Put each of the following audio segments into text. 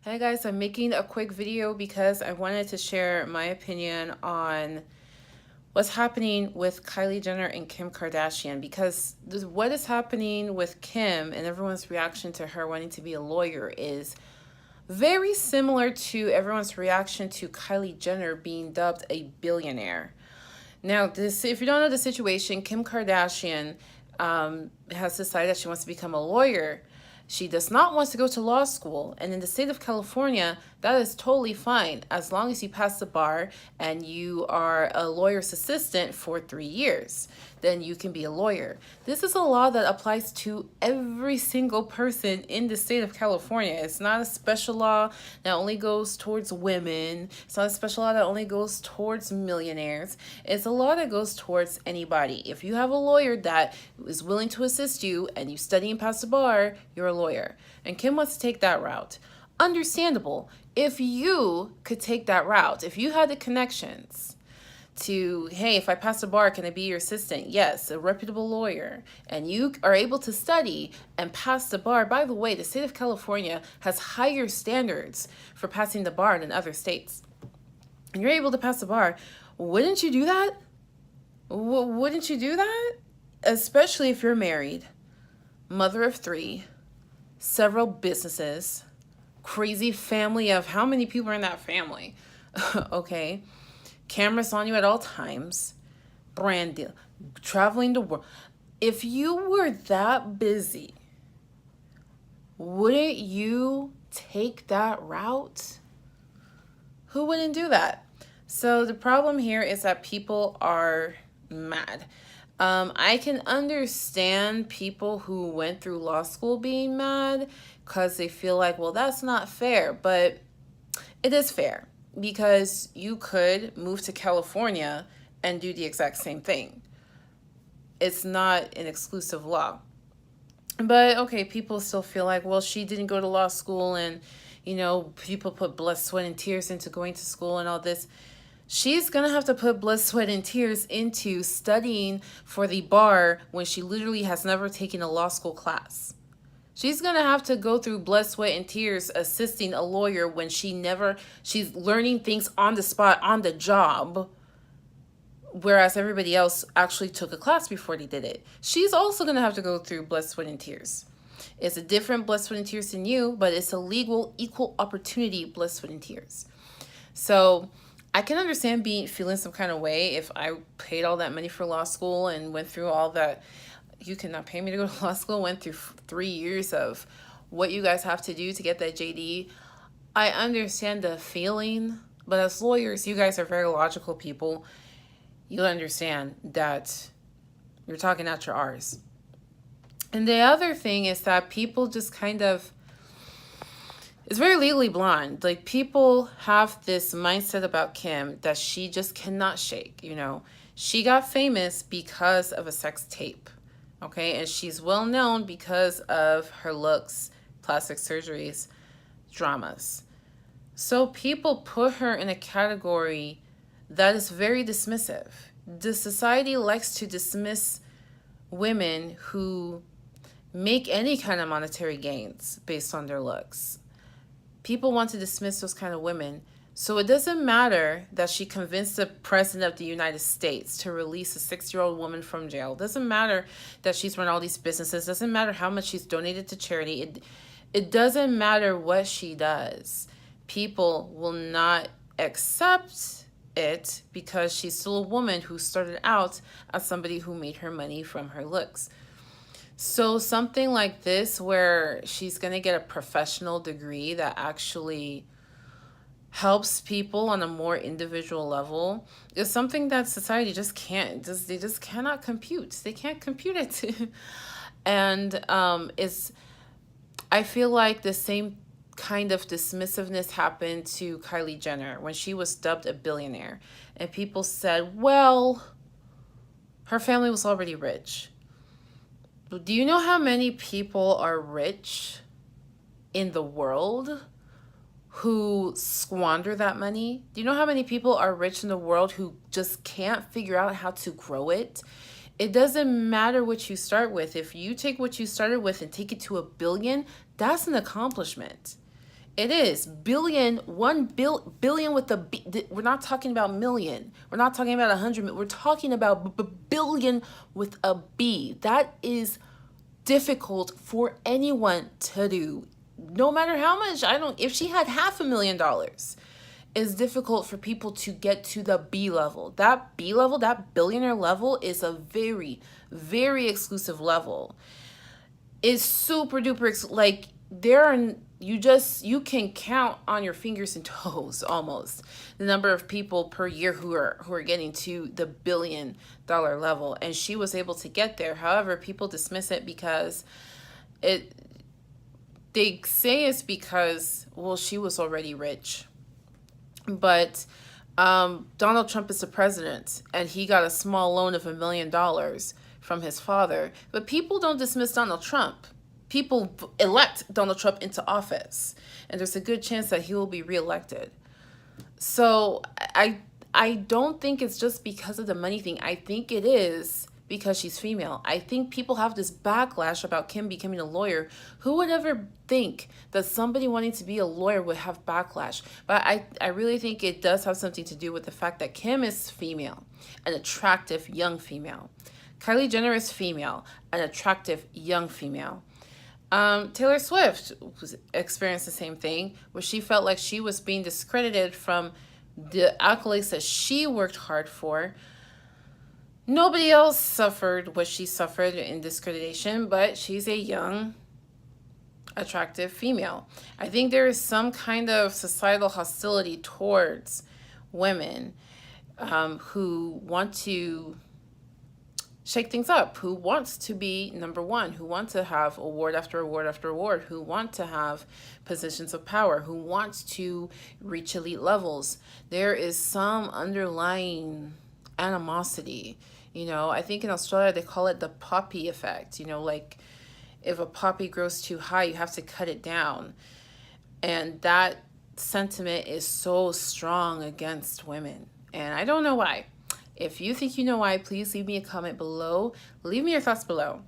Hey guys, I'm making a quick video because I wanted to share my opinion on what's happening with Kylie Jenner and Kim Kardashian, because what is happening with Kim and everyone's reaction to her wanting to be a lawyer is very similar to everyone's reaction to Kylie Jenner being dubbed a billionaire. Now, if you don't know the situation, Kim Kardashian has decided that she wants to become a lawyer. She does not want to go to law school. And in the state of California, that is totally fine as long as you pass the bar and you are a lawyer's assistant for 3 years. Then you can be a lawyer. This is a law that applies to every single person in the state of California. It's not a special law that only goes towards women. It's not a special law that only goes towards millionaires. It's a law that goes towards anybody. If you have a lawyer that is willing to assist you and you study and pass the bar, you're a lawyer. And Kim wants to take that route. Understandable. If you could take that route, if you had the connections to, hey, if I pass the bar, can I be your assistant? Yes, a reputable lawyer. And you are able to study and pass the bar. By the way, the state of California has higher standards for passing the bar than other states. And you're able to pass the bar. Wouldn't you do that? Wouldn't you do that? Especially if you're married, mother of 3, several businesses, crazy family of how many people are in that family? Okay. Cameras on you at all times, brand deal, traveling the world. If you were that busy, wouldn't you take that route? Who wouldn't do that? So the problem here is that people are mad. I can understand people who went through law school being mad because they feel like, well, that's not fair, but it is fair. Because you could move to California and do the exact same thing. It's not an exclusive law. But okay, people still feel like, well, she didn't go to law school and, people put blood, sweat, and tears into going to school and all this. She's going to have to put blood, sweat, and tears into studying for the bar when she literally has never taken a law school class. She's going to have to go through blood, sweat, and tears assisting a lawyer when she's learning things on the spot, on the job, whereas everybody else actually took a class before they did it. She's also going to have to go through blood, sweat, and tears. It's a different blood, sweat, and tears than you, but it's a legal, equal opportunity blood, sweat, and tears. So I can understand feeling some kind of way if I paid all that money for law school and went through all that. You cannot pay me to go to law school, went through 3 years of what you guys have to do to get that JD. I understand the feeling, but as lawyers, you guys are very logical people. You'll understand that you're talking out your R's. And the other thing is that people just it's very legally blind. Like, people have this mindset about Kim that she just cannot shake, She got famous because of a sex tape. Okay, and she's well known because of her looks, plastic surgeries, dramas. So people put her in a category that is very dismissive. The society likes to dismiss women who make any kind of monetary gains based on their looks. People want to dismiss those kind of women. So it doesn't matter that she convinced the president of the United States to release a 6-year-old woman from jail. It doesn't matter that she's run all these businesses. It doesn't matter how much she's donated to charity. It doesn't matter what she does. People will not accept it because she's still a woman who started out as somebody who made her money from her looks. So something like this, where she's going to get a professional degree that actually helps people on a more individual level, is something that society just cannot compute. They can't compute it. And I feel like the same kind of dismissiveness happened to Kylie Jenner when she was dubbed a billionaire. And people said, well, her family was already rich. But do you know how many people are rich in the world who squander that money? Do you know how many people are rich in the world who just can't figure out how to grow it? It doesn't matter what you start with. If you take what you started with and take it to $1 billion, that's an accomplishment. It is billion, billion with a B. We're not talking about million. We're not talking about 100. We're talking about billion with a B. That is difficult for anyone to do. No matter how much, if she had $500,000, it's difficult for people to get to the B level. That B level, that billionaire level, is a very, very exclusive level. It's super duper, like, there are, you can count on your fingers and toes almost the number of people per year who are getting to the $1 billion level, and she was able to get there. However, people dismiss it because they say it's because, well, she was already rich. But Donald Trump is the president, and he got a small loan of $1 million from his father. But people don't dismiss Donald Trump. People elect Donald Trump into office, and there's a good chance that he will be reelected. So I don't think it's just because of the money thing. I think it is because she's female. I think people have this backlash about Kim becoming a lawyer. Who would ever think that somebody wanting to be a lawyer would have backlash? But I really think it does have something to do with the fact that Kim is female, an attractive young female. Kylie Jenner is female, an attractive young female. Taylor Swift experienced the same thing, where she felt like she was being discredited from the accolades that she worked hard for. Nobody else suffered what she suffered in discreditation, but she's a young, attractive female. I think there is some kind of societal hostility towards women who want to shake things up, who wants to be number one, who want to have award after award after award, who want to have positions of power, who wants to reach elite levels. There is some underlying animosity. I think in Australia they call it the poppy effect. Like, if a poppy grows too high, you have to cut it down. And that sentiment is so strong against women. And I don't know why. If you think you know why, please leave me a comment below. Leave me your thoughts below.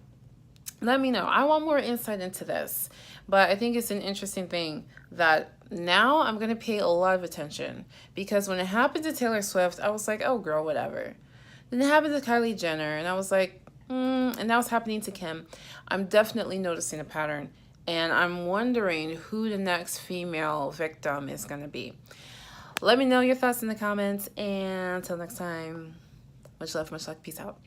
Let me know. I want more insight into this. But I think it's an interesting thing that now I'm going to pay a lot of attention. Because when it happened to Taylor Swift, I was like, oh, girl, whatever. Then it happened to Kylie Jenner, and I was like, and now it's happening to Kim. I'm definitely noticing a pattern. And I'm wondering who the next female victim is going to be. Let me know your thoughts in the comments, and until next time, much love, much luck, peace out.